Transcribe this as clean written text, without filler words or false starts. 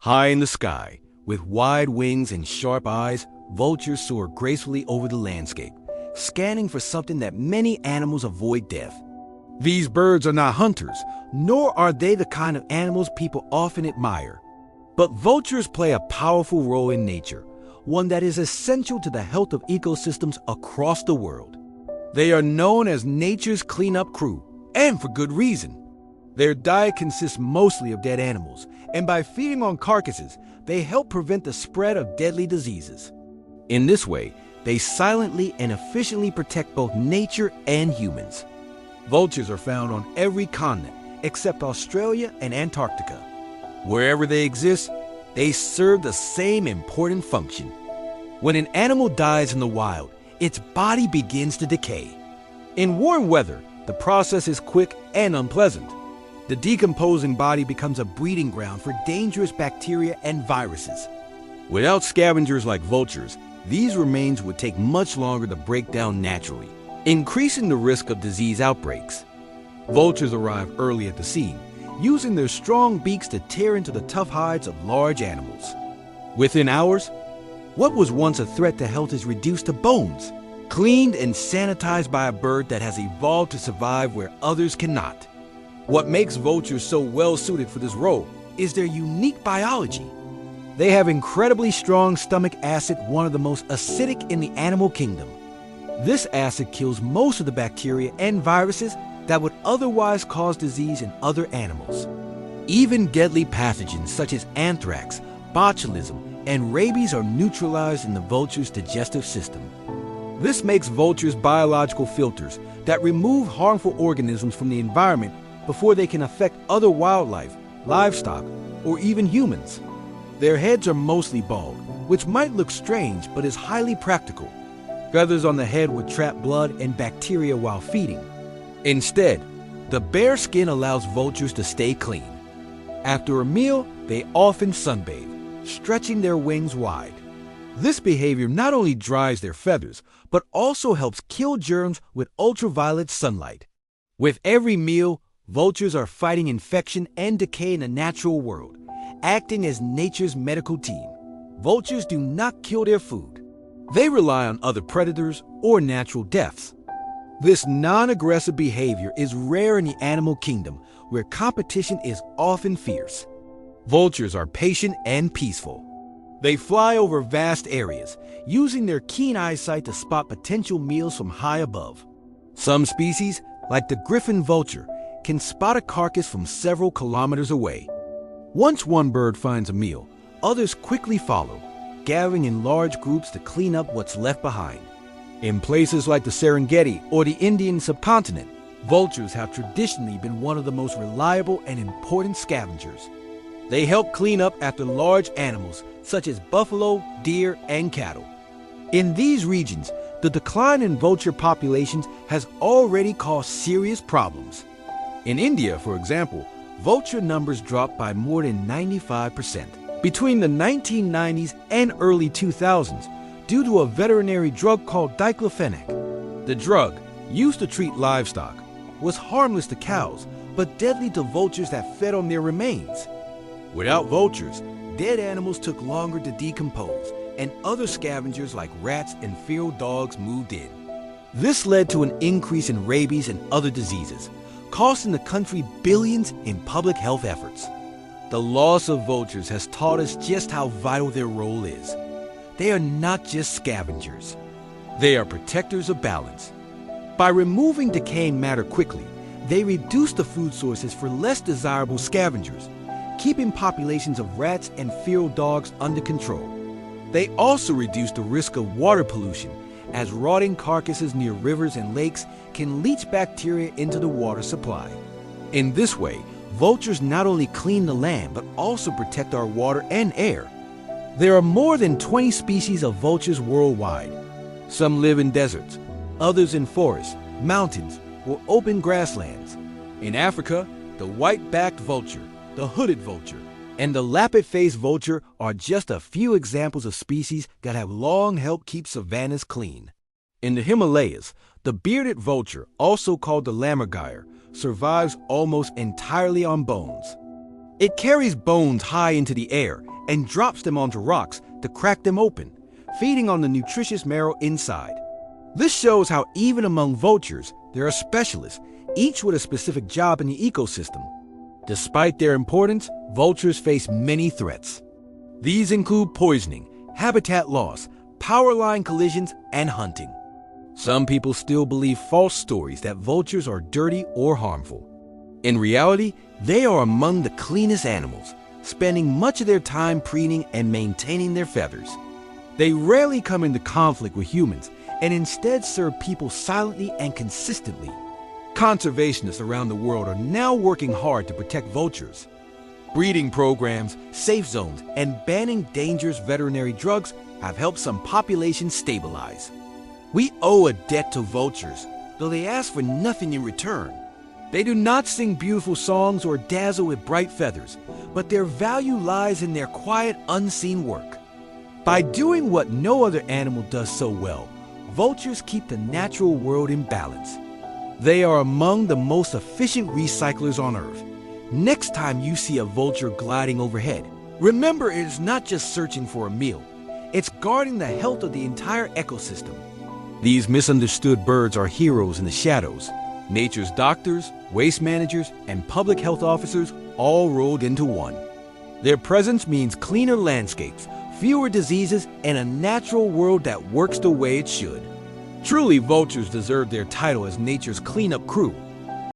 High in the sky, with wide wings and sharp eyes, vultures soar gracefully over the landscape, scanning for something that many animals avoid: death. These birds are not hunters, nor are they the kind of animals people often admire. But vultures play a powerful role in nature, one that is essential to the health of ecosystems across the world. They are known as nature's cleanup crew, and for good reason. Their diet consists mostly of dead animals, and by feeding on carcasses, they help prevent the spread of deadly diseases. In this way, they silently and efficiently protect both nature and humans. Vultures are found on every continent except Australia and Antarctica. Wherever they exist, they serve the same important function. When an animal dies in the wild, its body begins to decay. In warm weather, the process is quick and unpleasant. The decomposing body becomes a breeding ground for dangerous bacteria and viruses. Without scavengers like vultures, these remains would take much longer to break down naturally, increasing the risk of disease outbreaks. Vultures arrive early at the scene, using their strong beaks to tear into the tough hides of large animals. Within hours, what was once a threat to health is reduced to bones, cleaned and sanitized by a bird that has evolved to survive where others cannot. What makes vultures so well suited for this role is their unique biology. They have incredibly strong stomach acid, one of the most acidic in the animal kingdom. This acid kills most of the bacteria and viruses that would otherwise cause disease in other animals. Even deadly pathogens such as anthrax, botulism, and rabies are neutralized in the vulture's digestive system. This makes vultures biological filters that remove harmful organisms from the environment before they can affect other wildlife, livestock, or even humans. Their heads are mostly bald, which might look strange but is highly practical. Feathers on the head would trap blood and bacteria while feeding. Instead, the bare skin allows vultures to stay clean. After a meal, they often sunbathe, stretching their wings wide. This behavior not only dries their feathers, but also helps kill germs with ultraviolet sunlight. With every meal, vultures are fighting infection and decay in the natural world, acting as nature's medical team. Vultures do not kill their food. They rely on other predators or natural deaths. This non-aggressive behavior is rare in the animal kingdom, where competition is often fierce. Vultures are patient and peaceful. They fly over vast areas, using their keen eyesight to spot potential meals from high above. Some species, like the griffon vulture, can spot a carcass from several kilometers away. Once one bird finds a meal, others quickly follow, gathering in large groups to clean up what's left behind. In places like the Serengeti or the Indian subcontinent, vultures have traditionally been one of the most reliable and important scavengers. They help clean up after large animals such as buffalo, deer, and cattle. In these regions, the decline in vulture populations has already caused serious problems. In India, for example, vulture numbers dropped by more than 95% between the 1990s and early 2000s due to a veterinary drug called diclofenac. The drug, used to treat livestock, was harmless to cows but deadly to vultures that fed on their remains. Without vultures, dead animals took longer to decompose, and other scavengers like rats and feral dogs moved in. This led to an increase in rabies and other diseases, costing the country billions in public health efforts. The loss of vultures has taught us just how vital their role is. They are not just scavengers. They are protectors of balance. By removing decaying matter quickly, they reduce the food sources for less desirable scavengers, keeping populations of rats and feral dogs under control. They also reduce the risk of water pollution, as rotting carcasses near rivers and lakes can leach bacteria into the water supply. In this way, vultures not only clean the land but also protect our water and air. There are more than 20 species of vultures worldwide. Some live in deserts, others in forests, mountains, or open grasslands. In Africa, the white-backed vulture, the hooded vulture, and the lappet-faced vulture are just a few examples of species that have long helped keep savannas clean. In the Himalayas, the bearded vulture, also called the lammergeier, survives almost entirely on bones. It carries bones high into the air and drops them onto rocks to crack them open, feeding on the nutritious marrow inside. This shows how even among vultures, there are specialists, each with a specific job in the ecosystem. Despite their importance, vultures face many threats. These include poisoning, habitat loss, power line collisions, and hunting. Some people still believe false stories that vultures are dirty or harmful. In reality, they are among the cleanest animals, spending much of their time preening and maintaining their feathers. They rarely come into conflict with humans and instead serve people silently and consistently. Conservationists around the world are now working hard to protect vultures. Breeding programs, safe zones, and banning dangerous veterinary drugs have helped some populations stabilize. We owe a debt to vultures, though they ask for nothing in return. They do not sing beautiful songs or dazzle with bright feathers, but their value lies in their quiet, unseen work. By doing what no other animal does so well, vultures keep the natural world in balance. They are among the most efficient recyclers on Earth. Next time you see a vulture gliding overhead, remember it is not just searching for a meal, it's guarding the health of the entire ecosystem. These misunderstood birds are heroes in the shadows, nature's doctors, waste managers, and public health officers all rolled into one. Their presence means cleaner landscapes, fewer diseases, and a natural world that works the way it should. Truly, vultures deserve their title as nature's cleanup crew,